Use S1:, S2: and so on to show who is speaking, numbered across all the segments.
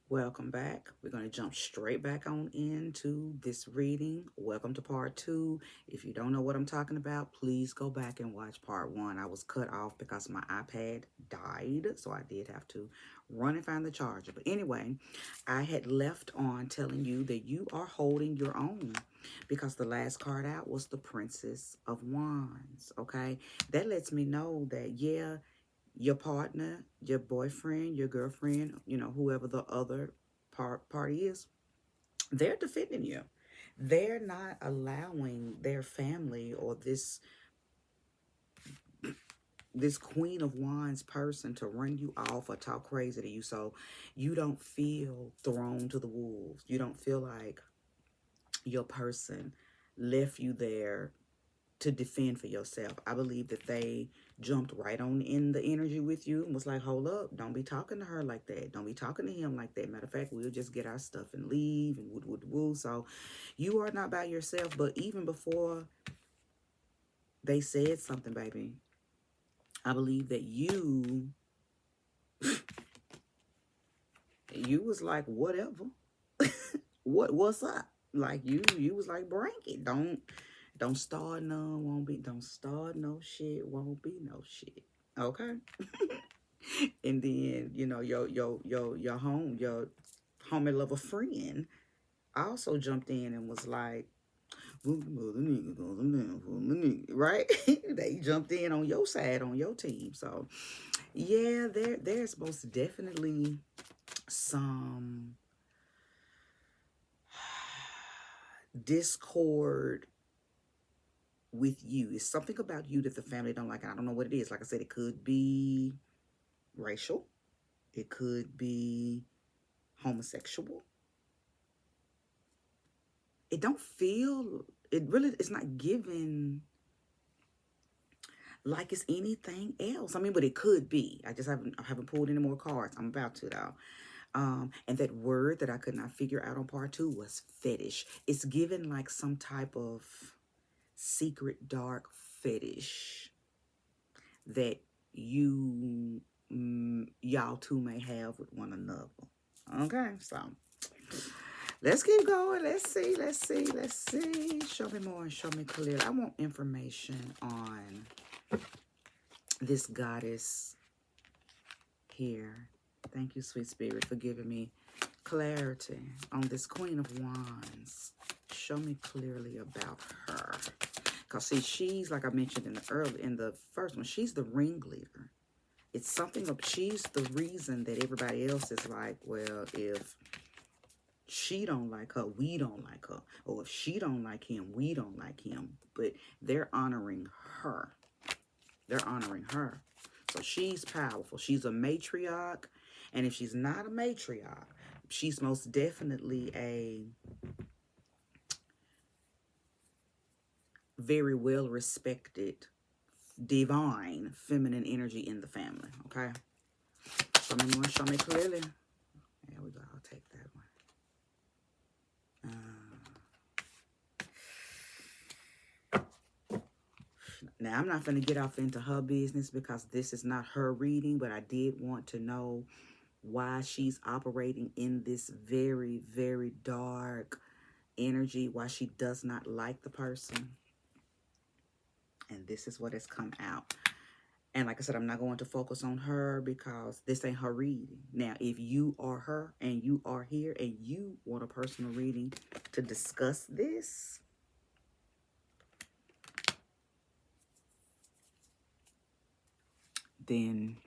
S1: Welcome back. We're going to jump straight back on into this reading. Welcome to part two. If you don't know what I'm talking about, please go back and watch part one. I was cut off because my iPad died, so I did have to run and find the charger. But anyway, I had left on telling you that you are holding your own because the last card out was the Princess of Wands. Okay, that lets me know that, yeah, your partner, your boyfriend, your girlfriend, whoever the other party is, they're defending you. They're not allowing their family or this Queen of Wands person to run you off or talk crazy to you. So you don't feel thrown to the wolves. You don't feel like your person left you there to defend for yourself. I believe that they jumped right on in the energy with you and was like, hold up, don't be talking to her like that. Don't be talking to him like that. Matter of fact, we'll just get our stuff and leave and woo. So you are not by yourself. But even before they said something, baby, I believe that you was like, whatever. What's up? Like you was like, bring it. Don't start none, won't be. Don't start no shit, won't be no shit. Okay. And then your homie lover friend also jumped in and was like, right? They jumped in on your side, on your team. So yeah, there's most definitely some discord with you. It's something about you that the family don't like. And I don't know what it is. Like I said, it could be racial. It could be homosexual. It don't feel, it really, it's not given like it's anything else. I mean, but it could be. I haven't pulled any more cards. I'm about to though. And that word that I could not figure out on part two was fetish. It's given like some type of secret dark fetish that y'all two may have with one another. Okay, so let's keep going. Let's see. Show me more and show me clearly. I want information on this goddess here. Thank you, sweet spirit, for giving me clarity on this Queen of Wands. Show me clearly about her. Because see, she's, like I mentioned in the first one, she's the ringleader. It's something of, she's the reason that everybody else is like, well, if she don't like her, we don't like her. Or if she don't like him, we don't like him. But they're honoring her. They're honoring her. So she's powerful. She's a matriarch. And if she's not a matriarch, she's most definitely a very well respected divine feminine energy in the family. Okay, show me more, show me clearly. There we go. I'll take that one. Now I'm not going to get off into her business because this is not her reading, but I did want to know why she's operating in this very, very dark energy, why she does not like the person. And this is what has come out. And like I said, I'm not going to focus on her because this ain't her reading. Now, if you are her and you are here and you want a personal reading to discuss this, then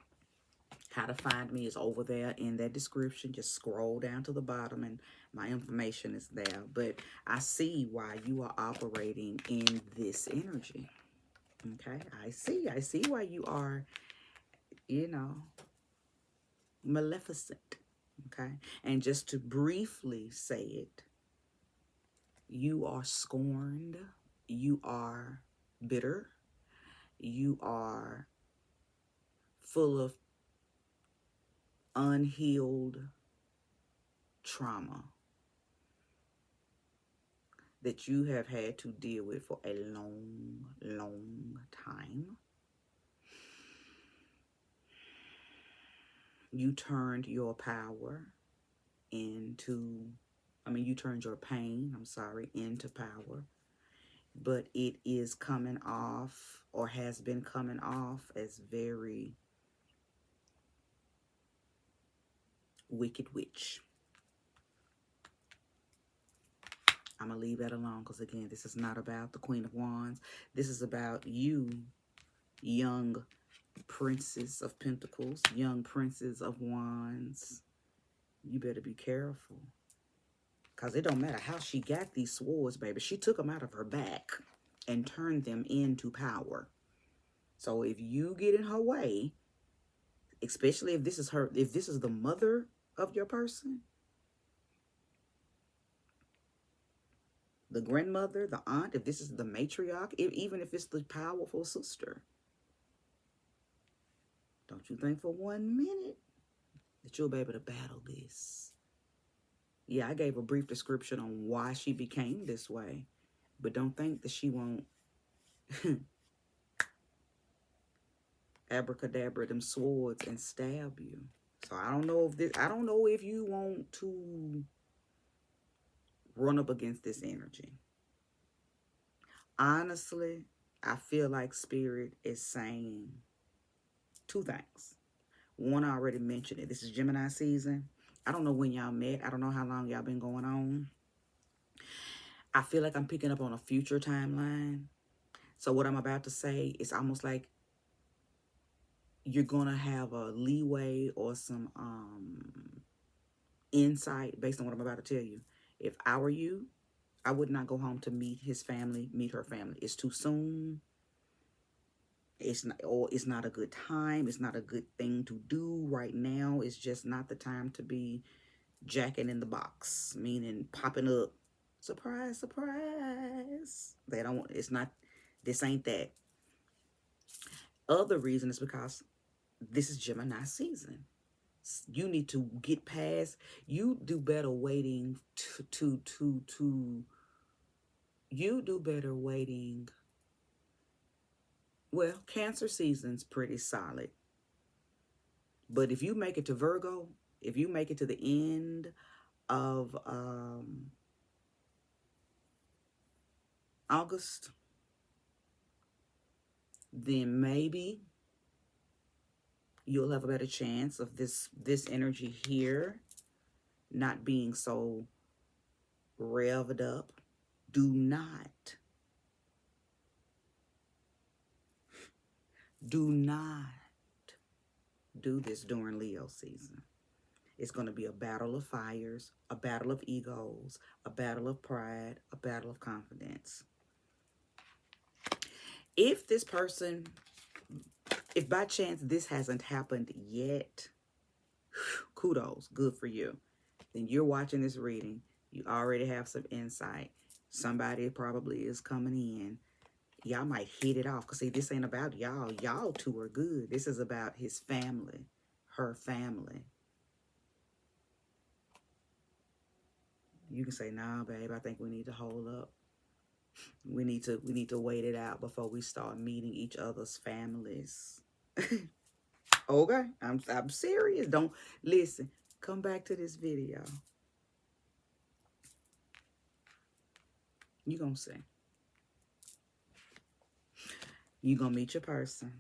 S1: how to find me is over there in that description. Just scroll down to the bottom and my information is there. But I see why you are operating in this energy. Okay, I see why you are, maleficent. Okay, and just to briefly say it, you are scorned, you are bitter, you are full of unhealed trauma that you have had to deal with for a long, long time. You turned your power into, I mean, you turned your pain, I'm sorry, into power. But it is coming off, or has been coming off, as very wicked witch. I'm going to leave that alone because, again, this is not about the Queen of Wands. This is about you, young Princess of Pentacles, young Princess of Wands. You better be careful. Because it don't matter how she got these swords, baby. She took them out of her back and turned them into power. So if you get in her way, especially if this is her, if this is the mother of your person, the grandmother, the aunt, if this is the matriarch, even if it's the powerful sister, don't you think for 1 minute that you'll be able to battle this. Yeah, I gave a brief description on why she became this way, but don't think that she won't abracadabra them swords and stab you. So I don't know if you want to run up against this energy. Honestly, I feel like Spirit is saying two things. One, I already mentioned it. This is Gemini season. I don't know when y'all met. I don't know how long y'all been going on. I feel like I'm picking up on a future timeline. So what I'm about to say is almost like you're going to have a leeway or some insight based on what I'm about to tell you. If I were you, I would not go home to meet his family, meet her family. It's too soon. It's not, or it's not a good time. It's not a good thing to do right now. It's just not the time to be jacking in the box, meaning popping up. Surprise, surprise. They don't, it's not, this ain't that. Other reason is because this is Gemini season. You need to get past, you do better waiting you do better waiting. Well, Cancer season's pretty solid. But if you make it to Virgo, if you make it to the end of August, then maybe you'll have a better chance of this energy here not being so revved up. Do not do this during Leo season. It's going to be a battle of fires, a battle of egos, a battle of pride, a battle of confidence. If this person, if by chance this hasn't happened yet, kudos, good for you. Then you're watching this reading. You already have some insight. Somebody probably is coming in. Y'all might hit it off. Because see, this ain't about y'all. Y'all two are good. This is about his family, her family. You can say, nah, babe, I think we need to hold up. We need to wait it out before we start meeting each other's families. Okay, I'm serious. Don't listen. Come back to this video. You gonna see. You gonna meet your person.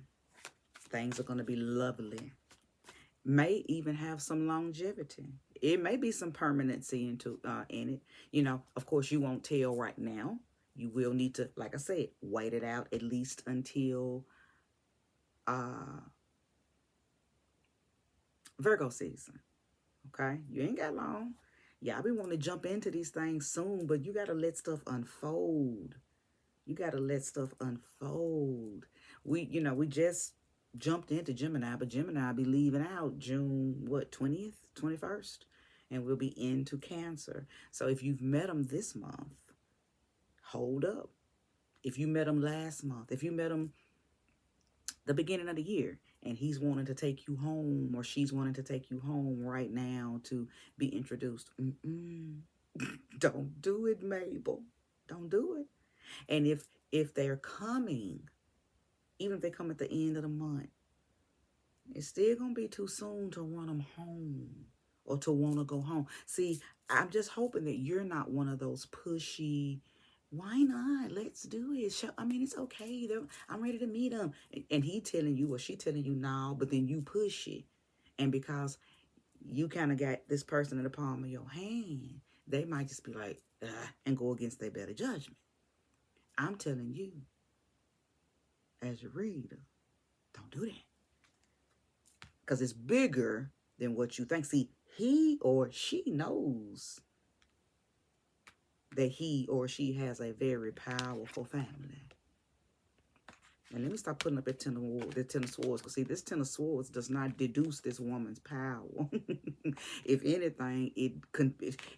S1: Things are gonna be lovely. May even have some longevity. It may be some permanency in it. You know, of course, you won't tell right now. You will need to, like I said, wait it out at least until Virgo season. Okay? You ain't got long. Y'all be wanting to jump into these things soon, but you got to let stuff unfold. You got to let stuff unfold. We just jumped into Gemini, but Gemini be leaving out June, what, 20th, 21st? And we'll be into Cancer. So if you've met them this month, hold up. If you met him last month, if you met him the beginning of the year, and he's wanting to take you home, or she's wanting to take you home right now to be introduced, don't do it, Mabel. Don't do it. And if they're coming, even if they come at the end of the month, it's still going to be too soon to run them home or to want to go home. See, I'm just hoping that you're not one of those pushy, why not? Let's do it. I mean, it's okay. I'm ready to meet him. And he telling you or she telling you no, but then you push it. And because you kind of got this person in the palm of your hand, they might just be like, and go against their better judgment. I'm telling you, as a reader, don't do that. Because it's bigger than what you think. See, he or she knows that he or she has a very powerful family. And let me stop putting up that Ten of Swords. Because see, this Ten of Swords does not deduce this woman's power. If anything,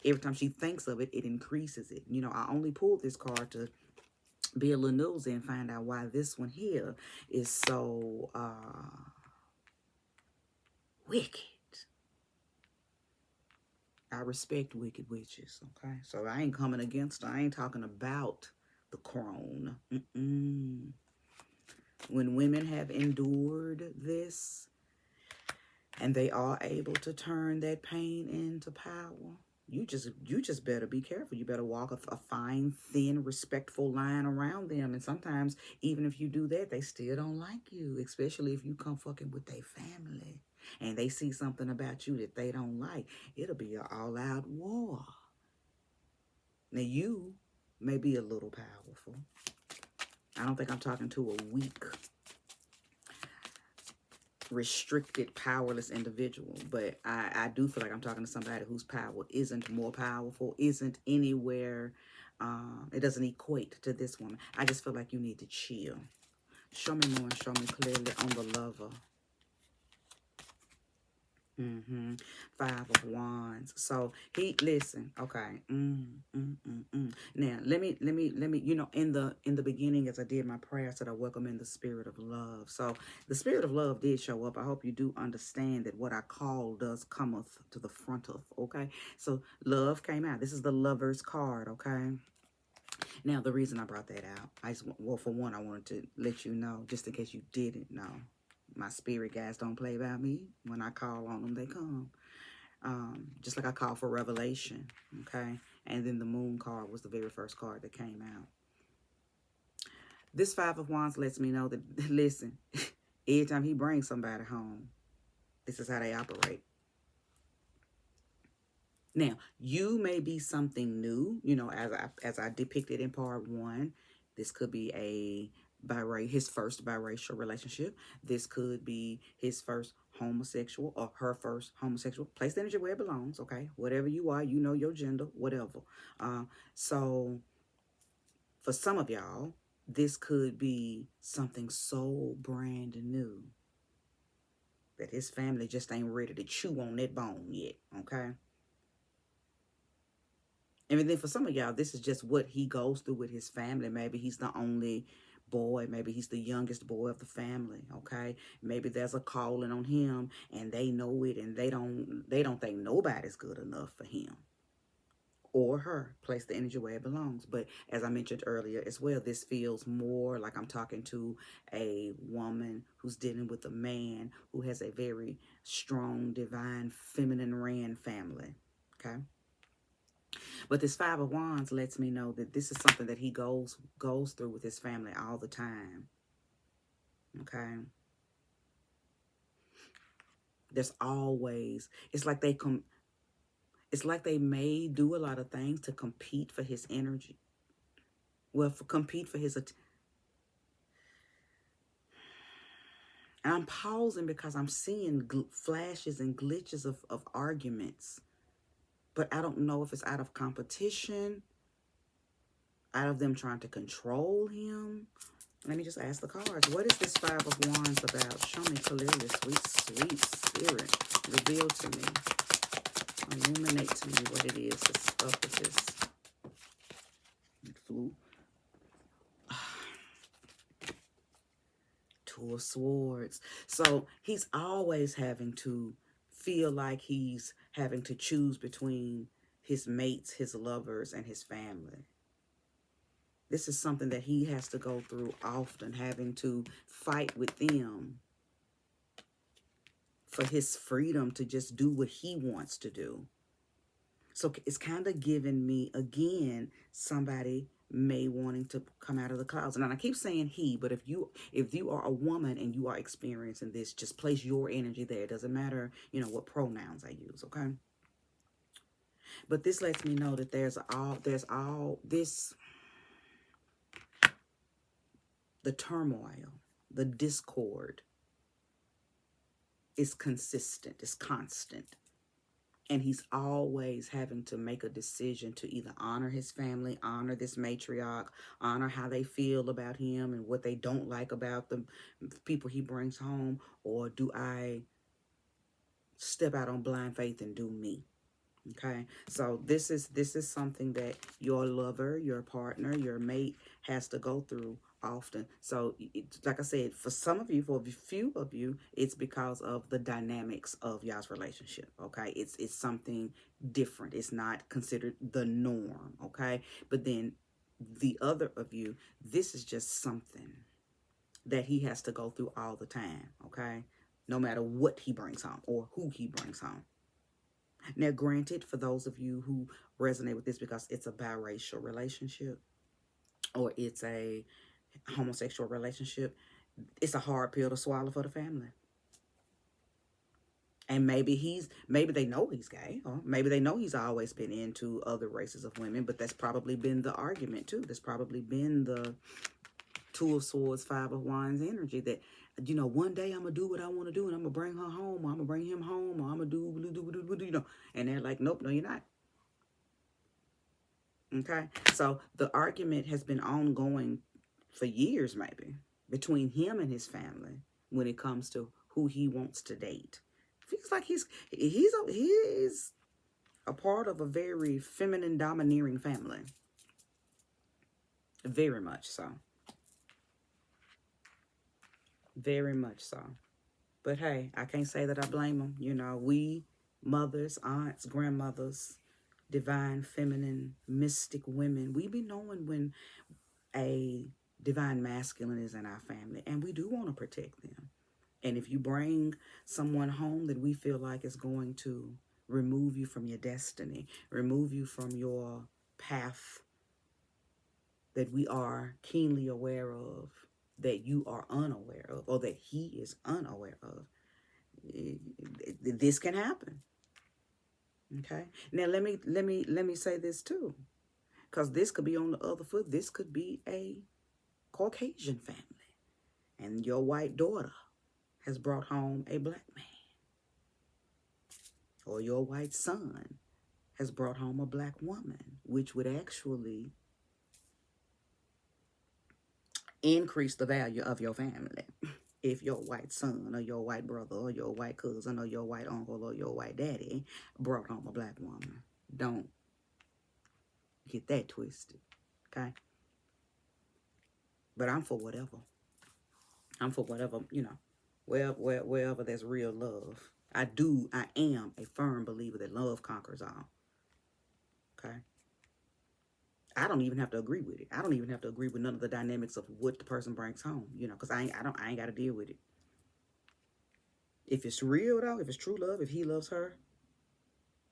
S1: every time she thinks of it, it increases it. You know, I only pulled this card to be a little nosy and find out why this one here is so wicked. I respect wicked witches, okay? So I ain't coming against her. I ain't talking about the crone. When women have endured this and they are able to turn that pain into power, you just better be careful. You better walk a fine, thin, respectful line around them. And sometimes, even if you do that, they still don't like you, especially if you come fucking with their family and they see something about you that they don't like. It'll be an all-out war. Now, you may be a little powerful. I don't think I'm talking to a weak, restricted, powerless individual, but I do feel like I'm talking to somebody whose power isn't more powerful, isn't anywhere, it doesn't equate to this woman. I just feel like you need to chill. Show me more and show me clearly on the lover. Five of Wands. So listen, okay. Now let me, you know, in the beginning, as I did my prayer, I said I welcome in the spirit of love. So the spirit of love did show up. I hope you do understand that what I call does cometh to the front of, okay? So love came out. This is the Lover's card, okay? Now the reason I brought that out, well, for one, I wanted to let you know, just in case you didn't know. My spirit guys don't play about me. When I call on them, they come. Just like I call for revelation, okay? And then the Moon card was the very first card that came out. This Five of Wands lets me know that, listen, every time he brings somebody home, this is how they operate. Now, you may be something new, you know, as I depicted in part one. This could be his first biracial relationship. This could be his first homosexual or her first homosexual. Place the energy where it belongs, okay? Whatever you are, you know your gender, whatever. So for some of y'all, this could be something so brand new that his family just ain't ready to chew on that bone yet, okay? And then for some of y'all, this is just what he goes through with his family. Maybe he's the only boy. Maybe he's the youngest boy of the family, okay? Maybe there's a calling on him, and they know it, and they don't think nobody's good enough for him or her. Place the energy where it belongs. But as I mentioned earlier as well, this feels more like I'm talking to a woman who's dealing with a man who has a very strong, divine, feminine Rand family, okay? But this Five of Wands lets me know that this is something that he goes through with his family all the time. Okay? There's always, it's like they may do a lot of things to compete for his energy. Well, compete for his attention. And I'm pausing because I'm seeing flashes and glitches of arguments. But I don't know if it's out of competition, out of them trying to control him. Let me just ask the cards. What is this Five of Wands about? Show me clearly, sweet, sweet spirit. Reveal to me. Illuminate to me what it is that's up with this. It flew. Two of Swords. So he's always having to feel like he's having to choose between his mates, his lovers, and his family. This is something that he has to go through often, having to fight with them for his freedom to just do what he wants to do. So it's kind of giving me, again, somebody may wanting to come out of the closet. And I keep saying he, but if you are a woman and you are experiencing this, just place your energy there. It doesn't matter, you know, what pronouns I use, okay? But this lets me know that there's all this, the turmoil, the discord is consistent, it's constant. And he's always having to make a decision to either honor his family, honor this matriarch, honor how they feel about him and what they don't like about the people he brings home, or do I step out on blind faith and do me? Okay, so this is something that your lover, your partner, your mate has to go through often. So like I said, for some of you, for a few of you, it's because of the dynamics of y'all's relationship. Okay, it's something different. It's not considered the norm. Okay, but then the other of you, this is just something that he has to go through all the time. Okay, no matter what he brings home or who he brings home. Now, granted, for those of you who resonate with this because it's a biracial relationship or it's a homosexual relationship, it's a hard pill to swallow for the family. And maybe they know he's gay, or maybe they know he's always been into other races of women, but that's probably been the argument too. That's probably been the Two of Swords, Five of Wands energy that, you know, one day I'm going to do what I want to do and I'm going to bring her home, or I'm going to bring him home, or I'm going to do, you know. And they're like, nope, no, you're not. Okay. So the argument has been ongoing for years, maybe, between him and his family when it comes to who he wants to date. Feels like he's a part of a very feminine, domineering family. Very much so. Very much so. But hey, I can't say that I blame them. You know, we mothers, aunts, grandmothers, divine, feminine, mystic women, we be knowing when a divine masculine is in our family, and we do want to protect them. And if you bring someone home that we feel like is going to remove you from your destiny, remove you from your path that we are keenly aware of, that you are unaware of, or that he is unaware of, this can happen. Okay. Now let me say this too, because this could be on the other foot. This could be a Caucasian family, and your white daughter has brought home a black man, or your white son has brought home a black woman, which would actually increase the value of your family. If your white son or your white brother or your white cousin or your white uncle or your white daddy brought home a black woman. Don't get that twisted, okay? But I'm for whatever. I'm for whatever, you know, wherever there's real love. I am a firm believer that love conquers all, okay? I don't even have to agree with it. I don't even have to agree with none of the dynamics of what the person brings home, you know, because I ain't got to deal with it. If it's real though, if it's true love, if he loves her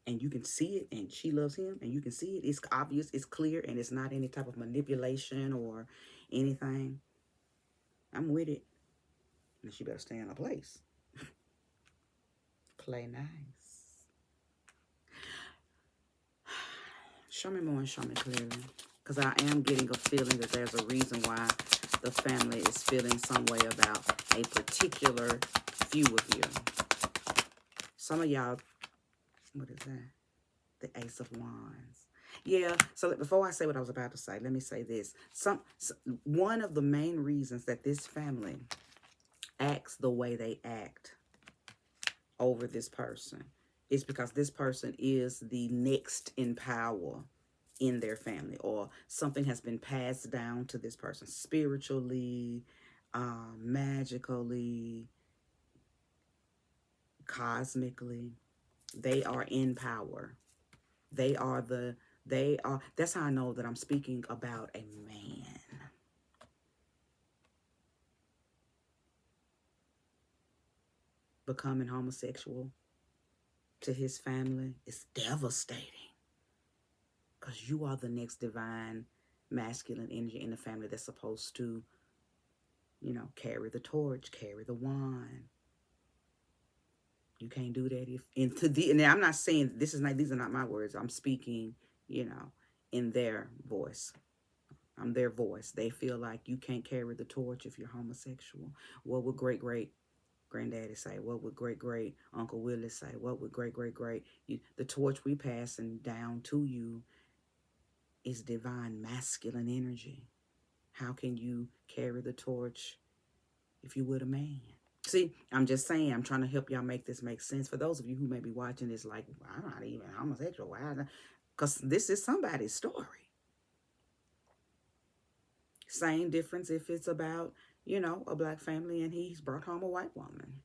S1: and you can see it and she loves him and you can see it, it's obvious, it's clear, and it's not any type of manipulation or anything, I'm with it. And she better stay in her place. Play nice. Show me more and show me clearly. Because I am getting a feeling that there's a reason why the family is feeling some way about a particular few of you. Some of y'all, what is that? The Ace of Wands. Yeah, so before I say what I was about to say, let me say this. One of the main reasons that this family acts the way they act over this person is because this person is the next in power in their family, or something has been passed down to this person spiritually, magically, cosmically. They are in power. That's how I know that I'm speaking about a man. becoming homosexual to his family is devastating. Because you are the next divine masculine energy in the family that's supposed to, you know, carry the torch, carry the wand. You can't do that if and I'm not saying these are not my words. I'm speaking, you know, in their voice. I'm their voice. They feel like you can't carry the torch if you're homosexual. What would great great granddaddy say? What would great great Uncle Willie say? What would great great great the torch we passing down to you is divine masculine energy. How can you carry the torch if you were a man? See, I'm just saying, I'm trying to help y'all make this make sense. For those of you who may be watching this like, well, I'm not even homosexual. Because this is somebody's story. Same difference if it's about, you know, a black family and he's brought home a white woman.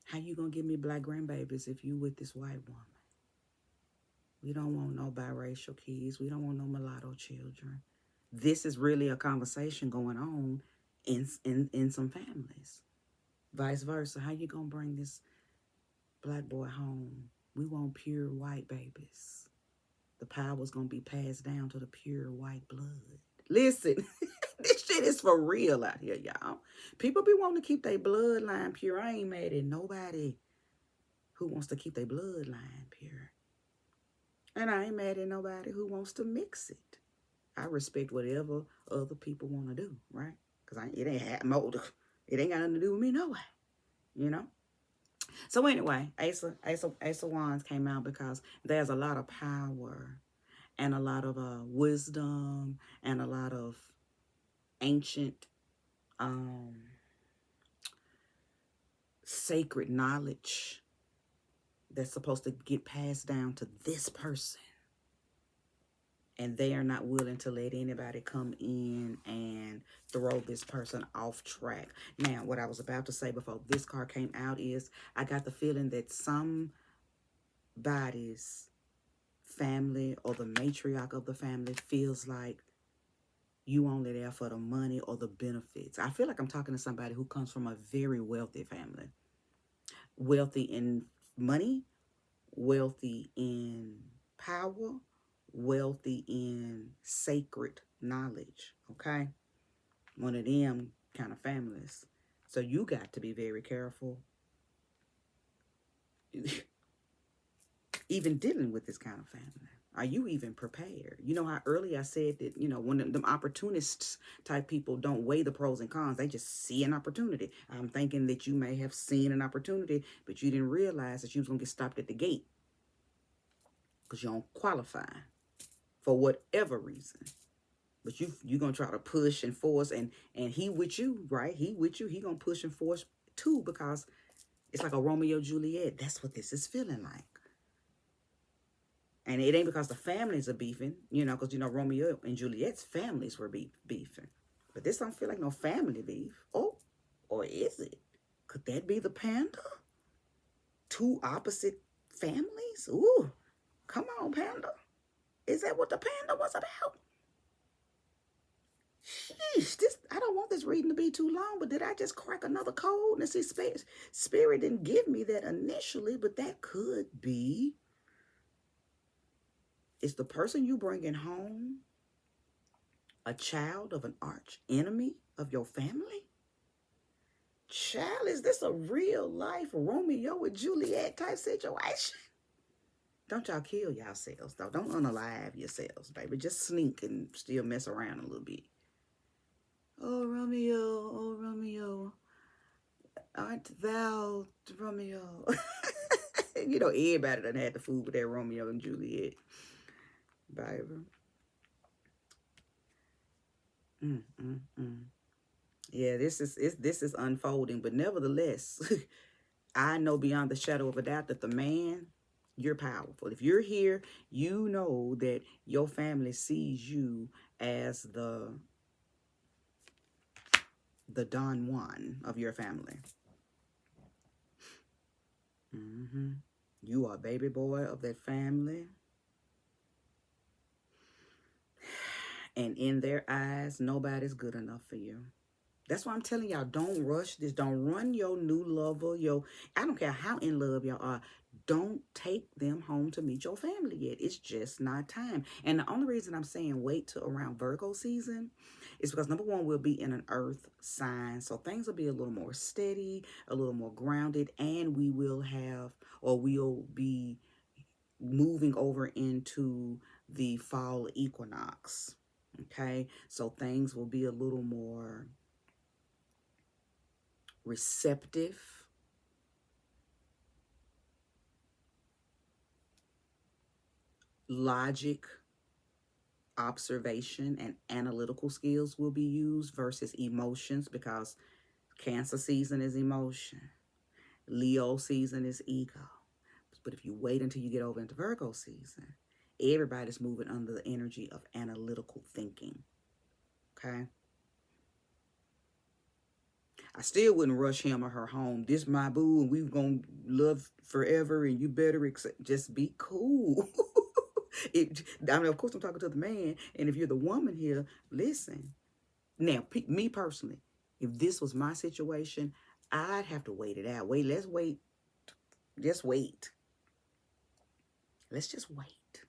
S1: How you going to give me black grandbabies if you with this white woman? We don't want no biracial kids. We don't want no mulatto children. This is really a conversation going on in some families. Vice versa. How you going to bring this black boy home? We want pure white babies. The power's going to be passed down to the pure white blood. Listen, this shit is for real out here, y'all. People be wanting to keep their bloodline pure. I ain't mad at nobody who wants to keep their bloodline pure. And I ain't mad at nobody who wants to mix it. I respect whatever other people want to do, right? Because it ain't got nothing to do with me no way, you know? So anyway, Ace of Wands came out because there's a lot of power and a lot of wisdom and a lot of ancient sacred knowledge that's supposed to get passed down to this person. And they are not willing to let anybody come in and throw this person off track. Now, what I was about to say before this card came out is I got the feeling that somebody's family or the matriarch of the family feels like you only there for the money or the benefits. I feel like I'm talking to somebody who comes from a very wealthy family. Wealthy in money, wealthy in power, wealthy in sacred knowledge, okay? One of them kind of families. So you got to be very careful even dealing with this kind of family. Are you even prepared? You know how early I said that, you know, when them opportunists type people don't weigh the pros and cons, they just see an opportunity. I'm thinking that you may have seen an opportunity, but you didn't realize that you was going to get stopped at the gate because you don't qualify for whatever reason. But you going to try to push and force, and he with you, right? He with you. He going to push and force too, because it's like a Romeo Juliet. That's what this is feeling like. And it ain't because the families are beefing, you know, because, you know, Romeo and Juliet's families were beefing. But this don't feel like no family beef. Oh, or is it? Could that be the Panda? Two opposite families? Ooh, come on, Panda. Is that what the Panda was about? Sheesh, I don't want this reading to be too long, but did I just crack another code? And see, Spirit didn't give me that initially, but that could be. Is the person you bringing home a child of an arch enemy of your family? Child, is this a real life Romeo and Juliet type situation? Don't y'all kill yourselves, though. Don't unalive yourselves, baby. Just sneak and still mess around a little bit. Oh, Romeo, art thou Romeo? You know, everybody done had the food with that Romeo and Juliet. Bible. Yeah, this is unfolding, but nevertheless, I know beyond the shadow of a doubt that the man, you're powerful. If you're here, you know that your family sees you as the Don Juan of your family. You are a baby boy of that family. And in their eyes, nobody's good enough for you. That's why I'm telling y'all, don't rush this. Don't run your new lover, I don't care how in love y'all are. Don't take them home to meet your family yet. It's just not time. And the only reason I'm saying wait till around Virgo season is because number one, we'll be in an earth sign. So things will be a little more steady, a little more grounded, and we will have, or we'll be moving over into the fall equinox. Okay. So things will be a little more receptive, logic, observation, and analytical skills will be used versus emotions, because Cancer season is emotion, Leo season is ego. But if you wait until you get over into Virgo season, everybody's moving under the energy of analytical thinking. Okay. I still wouldn't rush him or her home. This my boo, and we're gonna love forever, and you better just be cool. I mean, of course, I'm talking to the man, and if you're the woman here, listen. Now, me personally, if this was my situation, I'd have to wait it out. Let's wait. Just wait. Let's just wait.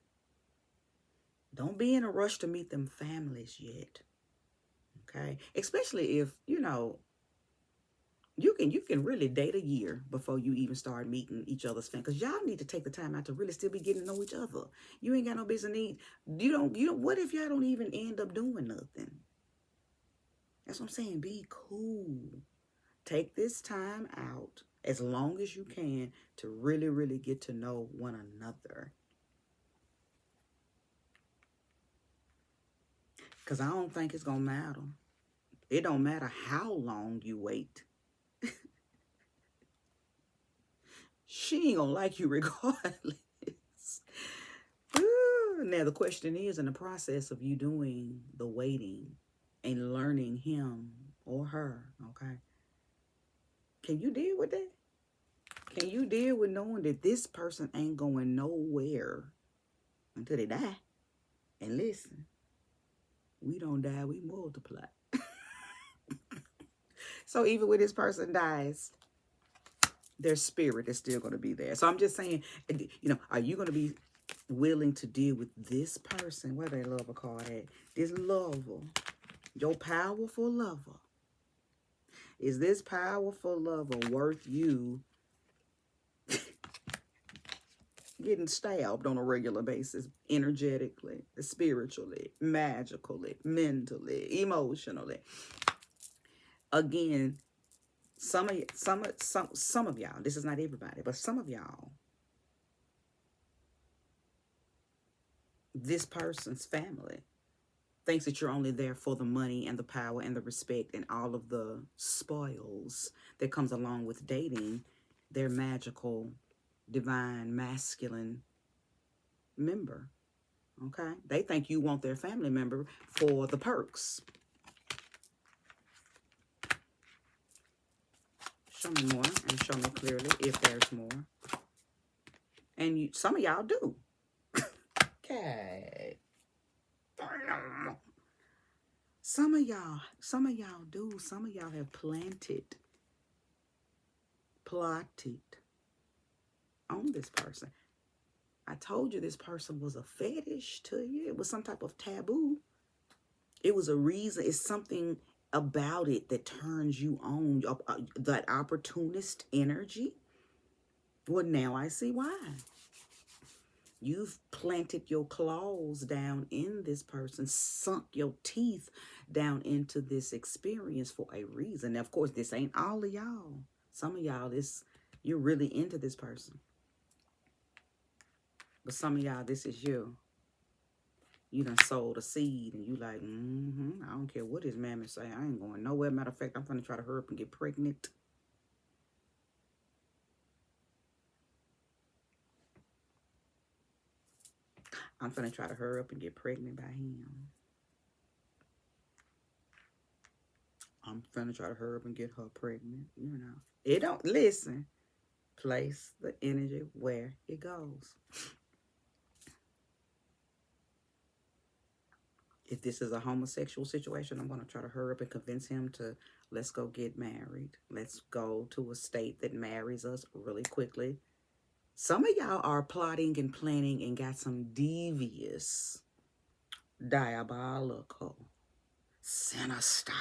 S1: Don't be in a rush to meet them families yet. Okay? Especially if, you can really date a year before you even start meeting each other's family, because y'all need to take the time out to really still be getting to know each other. You ain't got no business need. You don't. What if y'all don't even end up doing nothing? That's what I'm saying. Be cool. Take this time out as long as you can to really, really get to know one another. Because I don't think it's going to matter. It don't matter how long you wait. She ain't going to like you regardless. Now, the question is, in the process of you doing the waiting and learning him or her, okay, can you deal with that? Can you deal with knowing that this person ain't going nowhere until they die? And listen, we don't die, we multiply. So even when this person dies, their spirit is still going to be there. So I'm just saying, are you going to be willing to deal with this person, where they love a card at, this lover, your powerful lover? Is this powerful lover worth you getting stabbed on a regular basis, energetically, spiritually, magically, mentally, emotionally? Again, some of y'all, this is not everybody, but some of y'all, this person's family thinks that you're only there for the money and the power and the respect and all of the spoils that comes along with dating their magical, divine, masculine member. Okay? They think you want their family member for the perks. Show me more and show me clearly if there's more. And some of y'all do. Okay. Some of y'all do. Some of y'all have plotted on this person. I told you this person was a fetish to you. It was some type of taboo. It was a reason. It's something about it that turns you on, that opportunist energy. Well, now I see why. You've planted your claws down in this person, sunk your teeth down into this experience for a reason. Now, of course, this ain't all of y'all. Some of y'all, you're really into this person. But some of y'all, this is you. You done sowed a seed and you like, I don't care what his mammy say. I ain't going nowhere. Matter of fact, I'm going to try to hurry up and get pregnant. I'm going to try to hurry up and get pregnant by him. I'm going to try to hurry up and get her pregnant. It don't, listen, place the energy where it goes. If this is a homosexual situation, I'm going to try to hurry up and convince him to, let's go get married. Let's go to a state that marries us really quickly. Some of y'all are plotting and planning and got some devious, diabolical, sinister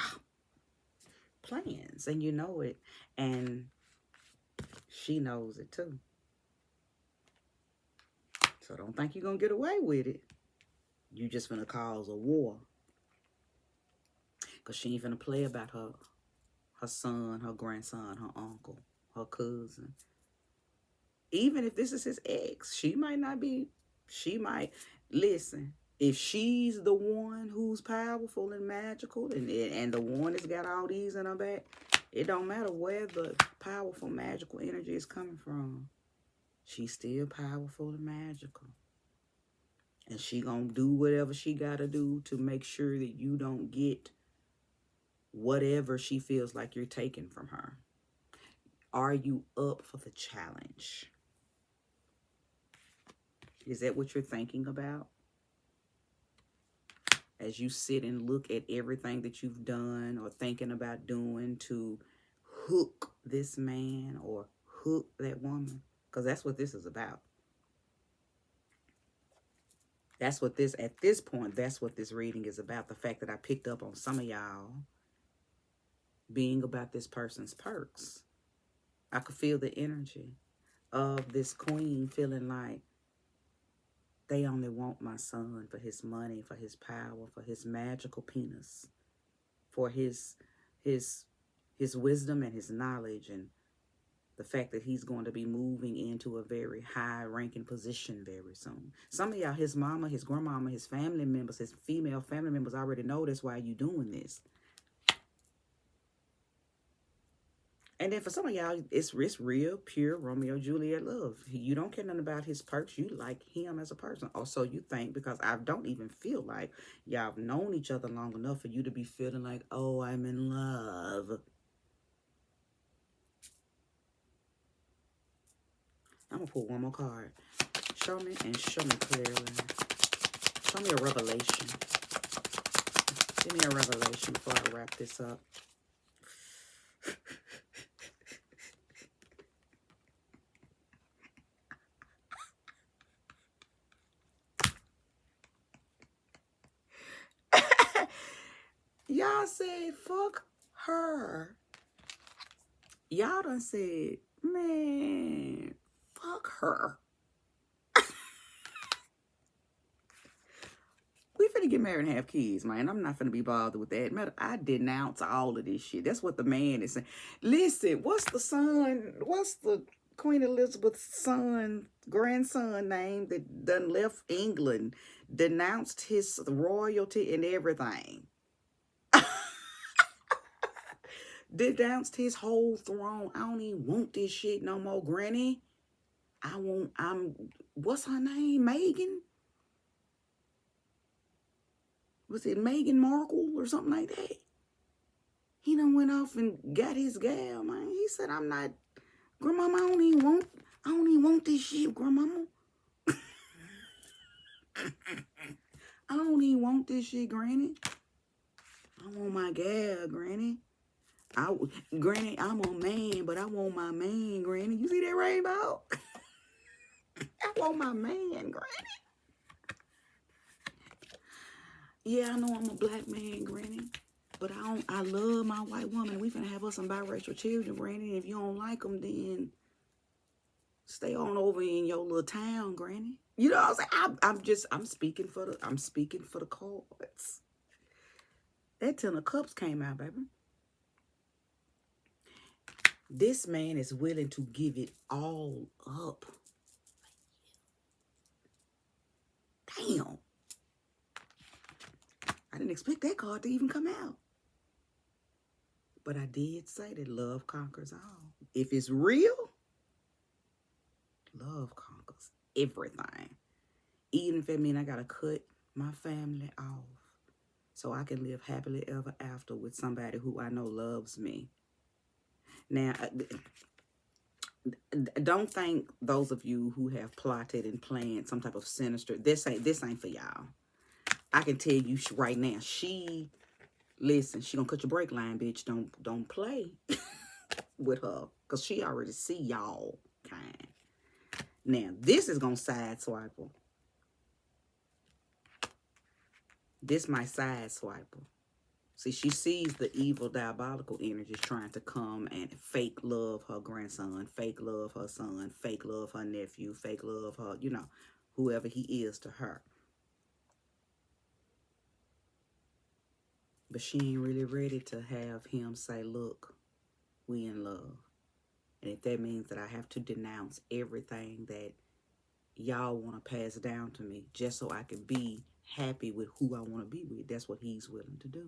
S1: plans. And you know it. And she knows it too. So don't think you're going to get away with it. You just finna cause a war. Because she ain't finna play about her son, her grandson, her uncle, her cousin. Even if this is his ex, she might not be, listen, if she's the one who's powerful and magical and the one that's got all these in her back, it don't matter where the powerful, magical energy is coming from. She's still powerful and magical. And she gonna do whatever she gotta do to make sure that you don't get whatever she feels like you're taking from her. Are you up for the challenge? Is that what you're thinking about? As you sit and look at everything that you've done or thinking about doing to hook this man or hook that woman? Because that's what this is about. That's what this, at this point, that's what this reading is about. The fact that I picked up on some of y'all being about this person's perks. I could feel the energy of this queen feeling like they only want my son for his money, for his power, for his magical penis, for his wisdom and his knowledge, and the fact that he's going to be moving into a very high-ranking position very soon. Some of y'all, his mama, his grandmama, his family members, his female family members already know that's why you doing this. And then for some of y'all, it's real, pure Romeo Juliet love. You don't care nothing about his perks. You like him as a person. Or so you think, because I don't even feel like y'all have known each other long enough for you to be feeling like, oh, I'm in love. I'm going to pull one more card. Show me and show me clearly. Show me a revelation. Give me a revelation before I wrap this up. Y'all said, fuck her. Y'all done said, man, fuck her. We finna get married and have kids, man. I'm not finna be bothered with that. I denounce all of this shit. That's what the man is saying. Listen, what's the Queen Elizabeth's grandson name that done left England, denounced his royalty and everything. Denounced his whole throne. I don't even want this shit no more, Granny. What's her name? Meghan? Was it Meghan Markle or something like that? He done went off and got his gal, man. He said, I'm not, Grandmama, I don't even want this shit, Grandmama. I don't even want this shit, Granny. I want my gal, Granny. Granny, I'm a man, but I want my man, Granny. You see that rainbow? I want my man, Granny. Yeah, I know I'm a black man, Granny, but I love my white woman. We finna have us some biracial children, Granny. If you don't like them, then stay on over in your little town, Granny. You know what I'm saying? I'm speaking for the cards. That 10 of Cups came out, baby. This man is willing to give it all up. Damn. I didn't expect that card to even come out. But I did say that love conquers all. If it's real, love conquers everything. Even if it means I got to cut my family off so I can live happily ever after with somebody who I know loves me. Now, don't think those of you who have plotted and planned some type of sinister, this ain't for y'all. I can tell you right now, listen, she gonna cut your brake line, bitch. Don't play with her, because she already see y'all kind. Now, this is gonna sideswipe her. This my sideswiper. See, she sees the evil, diabolical energies trying to come and fake love her grandson, fake love her son, fake love her nephew, fake love her, you know, whoever he is to her. But she ain't really ready to have him say, look, we in love. And if that means that I have to denounce everything that y'all want to pass down to me just so I can be happy with who I want to be with, that's what he's willing to do.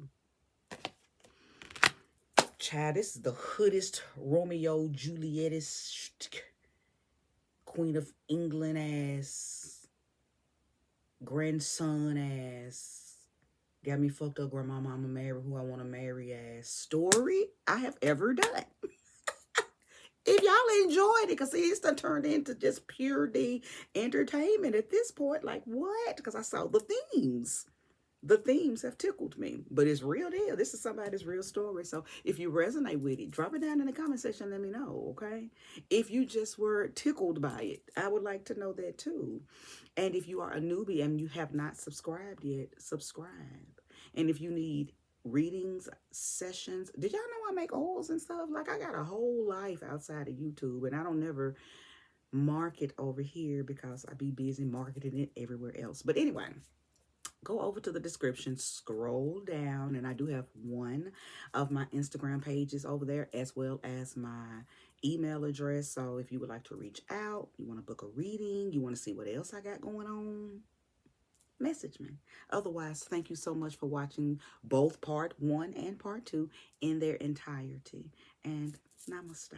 S1: Child, this is the hoodest Romeo Julietist Queen of England ass, grandson ass, got me fucked up grandma, I'ma marry who I want to marry ass story I have ever done. If y'all enjoyed it, because it's done turned into just pure D entertainment at this point. Like, what? Because I saw the themes. The themes have tickled me, but it's real deal. This is somebody's real story. So if you resonate with it, drop it down in the comment section. Let me know, okay? If you just were tickled by it, I would like to know that too. And if you are a newbie and you have not subscribed yet, subscribe. And if you need readings, sessions, did y'all know I make oils and stuff? Like, I got a whole life outside of YouTube, and I don't never market over here because I be busy marketing it everywhere else. But anyway, go over to the description, scroll down, and I do have one of my Instagram pages over there, as well as my email address. So if you would like to reach out, you want to book a reading, you want to see what else I got going on, message me. Otherwise, thank you so much for watching both part 1 and part 2 in their entirety. And namaste.